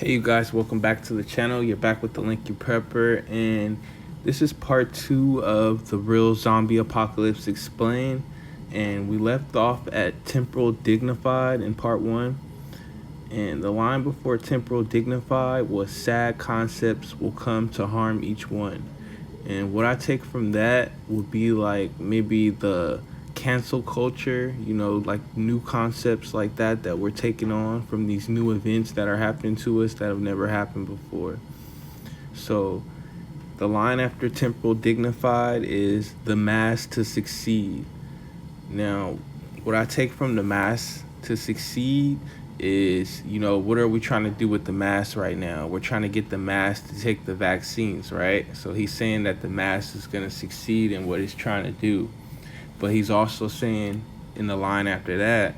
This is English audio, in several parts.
Hey you guys, welcome back to the channel. You're back with the Linky Prepper, and this is part 2 of the Real Zombie Apocalypse Explained. And we left off at Temporal Dignified in part 1. And the line before Temporal Dignified was sad concepts will come to harm each one. And what I take from that would be like maybe the cancel culture, like new concepts like that we're taking on from these new events that are happening to us that have never happened before. So the line after Temporal Dignified is the mass to succeed. Now, what I take from the mass to succeed is, what are we trying to do with the mass right now? We're trying to get the mass to take the vaccines, right? So he's saying that the mass is going to succeed in what he's trying to do. But he's also saying in the line after that,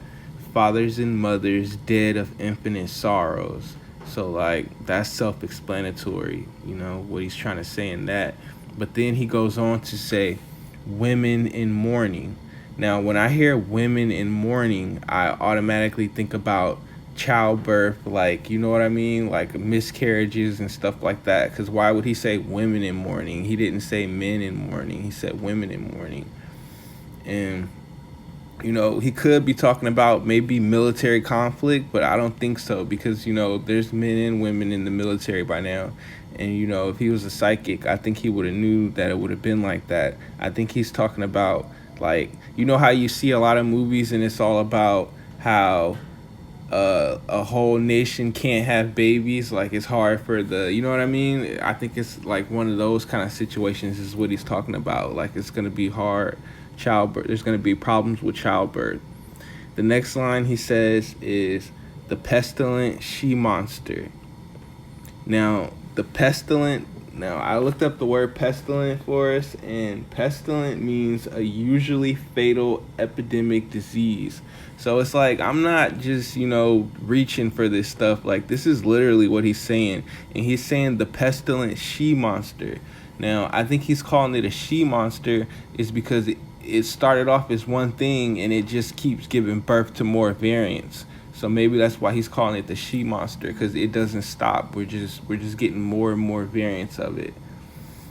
fathers and mothers dead of infinite sorrows. So like that's self-explanatory, what he's trying to say in that. But then he goes on to say women in mourning. Now, when I hear women in mourning, I automatically think about childbirth, like, you know what I mean? Like miscarriages and stuff like that. Because why would he say women in mourning? He didn't say men in mourning. He said women in mourning. And, he could be talking about maybe military conflict, but I don't think so because, there's men and women in the military by now. And, if he was a psychic, I think he would have knew that it would have been like that. I think he's talking about, like, how you see a lot of movies and it's all about how a whole nation can't have babies. Like, it's hard for the, you know what I mean? I think it's like one of those kind of situations is what he's talking about. Like, it's going to be hard. Childbirth, there's going to be problems with childbirth. The next line he says is the pestilent she monster. Now I looked up the word pestilent for us, and pestilent means a usually fatal epidemic disease. So it's like, I'm not just, reaching for this stuff. Like, this is literally what he's saying. And he's saying the pestilent she monster. Now, I think he's calling it a she monster is because it started off as one thing and it just keeps giving birth to more variants. So maybe that's why he's calling it the she monster, because it doesn't stop. We're just getting more and more variants of it.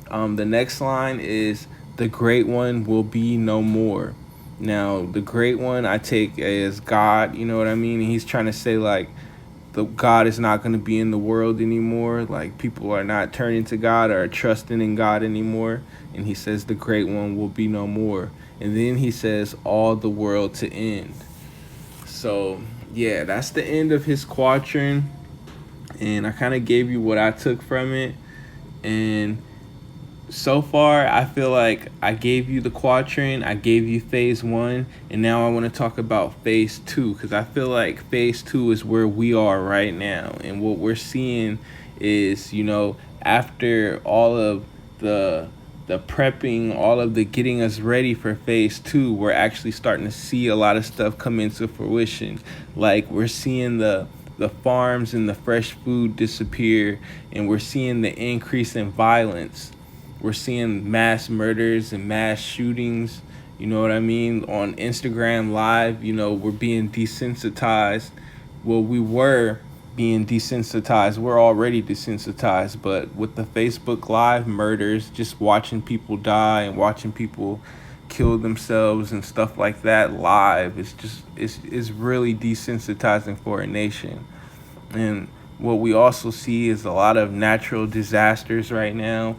The next line is the great one will be no more. Now, the great one I take as God, you know what I mean? And he's trying to say like the God is not going to be in the world anymore. Like, people are not turning to God or trusting in God anymore. And he says the great one will be no more. And then he says all the world to end. So yeah, that's the end of his quatrain. And I kind of gave you what I took from it. And so far, I feel like I gave you the quatrain, I gave you phase 1, and now I want to talk about phase 2, because I feel like phase 2 is where we are right now. And what we're seeing is, after all of the prepping, all of the getting us ready for phase 2, we're actually starting to see a lot of stuff come into fruition. Like, we're seeing the farms and the fresh food disappear, and we're seeing the increase in violence. We're seeing mass murders and mass shootings, you know what I mean? On Instagram Live, we're being desensitized. Well, we were being desensitized. We're already desensitized, but with the Facebook Live murders, just watching people die and watching people kill themselves and stuff like that live, it's really desensitizing for a nation. And what we also see is a lot of natural disasters right now.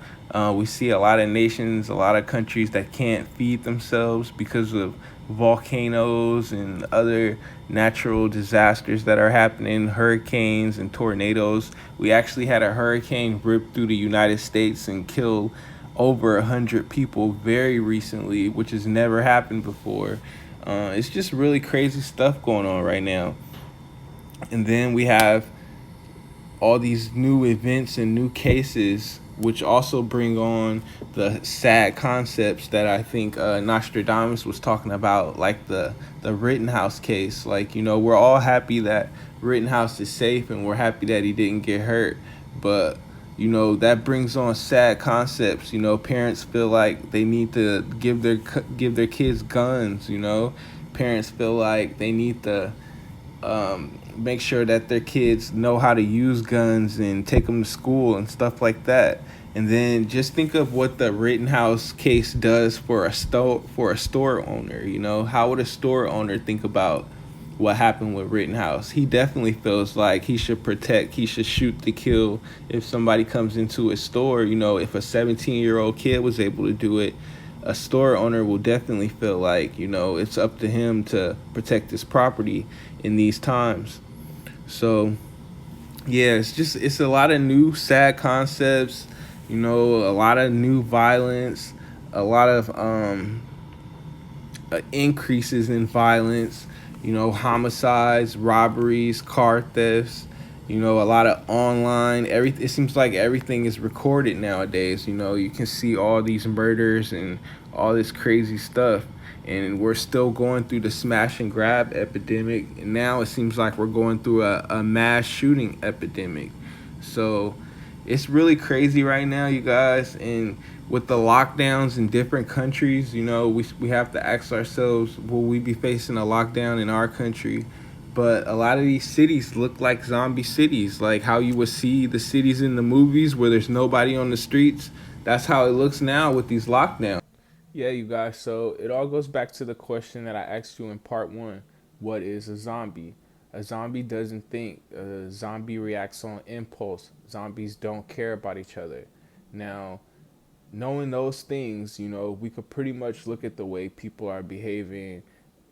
We see a lot of nations, a lot of countries that can't feed themselves because of volcanoes and other natural disasters that are happening, hurricanes and tornadoes. We actually had a hurricane rip through the United States and kill over 100 people very recently, which has never happened before. It's just really crazy stuff going on right now. And then we have all these new events and new cases, which also bring on the sad concepts that I think Nostradamus was talking about, like the Rittenhouse case. Like, we're all happy that Rittenhouse is safe and we're happy that he didn't get hurt. But, that brings on sad concepts. Parents feel like they need to give their kids guns, Parents feel like they need to make sure that their kids know how to use guns and take them to school and stuff like that. And then just think of what the Rittenhouse case does for a store owner. You know, how would a store owner think about what happened with Rittenhouse? He definitely feels like he should protect, he should shoot to kill if somebody comes into his store. You know, if a 17-year-old kid was able to do it, a store owner will definitely feel like, you know, it's up to him to protect his property in these times. So yeah, it's a lot of new sad concepts, you know, a lot of new violence, a lot of increases in violence, you know, homicides, robberies, car thefts, you know, a lot of online. It seems like everything is recorded nowadays. You know, you can see all these murders and all this crazy stuff. And we're still going through the smash and grab epidemic. And now it seems like we're going through a mass shooting epidemic. So it's really crazy right now, you guys. And with the lockdowns in different countries, you know, we have to ask ourselves, will we be facing a lockdown in our country? But a lot of these cities look like zombie cities, like how you would see the cities in the movies where there's nobody on the streets. That's how it looks now with these lockdowns. Yeah, you guys, so it all goes back to the question that I asked you in part one. What is a zombie? A zombie doesn't think. A zombie reacts on impulse. Zombies don't care about each other. Now, knowing those things, you know, we could pretty much look at the way people are behaving,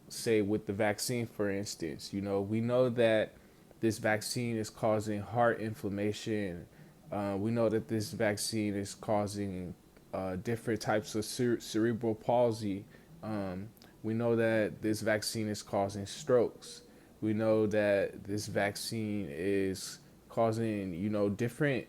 say with the vaccine, for instance. You know, we know that this vaccine is causing heart inflammation. We know that this vaccine is causing different types of cerebral palsy. Um, we know that this vaccine is causing strokes. We know that this vaccine is causing, you know, different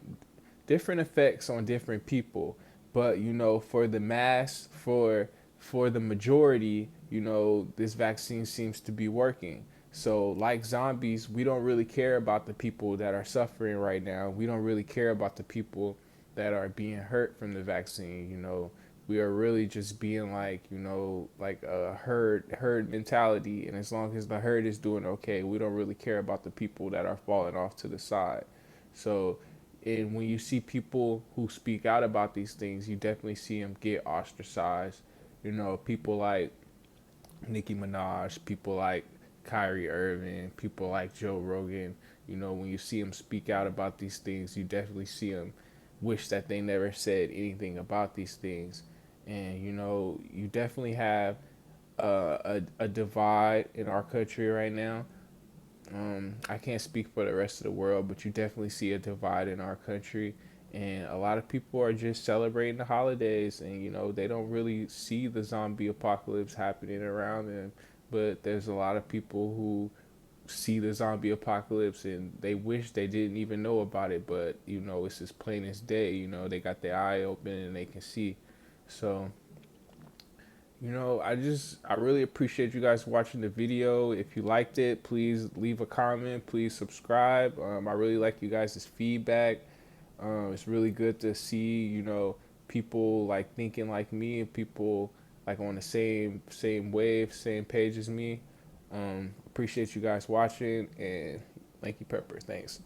effects on different people. But you know, for the mass, for the majority, you know, this vaccine seems to be working. So like zombies, we don't really care about the people that are suffering right now. We don't really care about the people that are being hurt from the vaccine. You know, we are really just being like, you know, like a herd mentality. And as long as the herd is doing okay, we don't really care about the people that are falling off to the side. So, and when you see people who speak out about these things, you definitely see them get ostracized. You know, people like Nicki Minaj, people like Kyrie Irving, people like Joe Rogan. You know, when you see them speak out about these things, you definitely see them wish that they never said anything about these things. And, you know, you definitely have a divide in our country right now. I can't speak for the rest of the world, but you definitely see a divide in our country. And a lot of people are just celebrating the holidays, and you know they don't really see the zombie apocalypse happening around them. But there's a lot of people who see the zombie apocalypse and they wish they didn't even know about it. But you know it's as plain as day. You know they got their eye open and they can see. So you know, I really appreciate you guys watching the video. If you liked it, please leave a comment. Please subscribe. I really like you guys' feedback. It's really good to see, you know, people like thinking like me and people like on the same wave, same page as me. Appreciate you guys watching and thank you, Pepper. Thanks.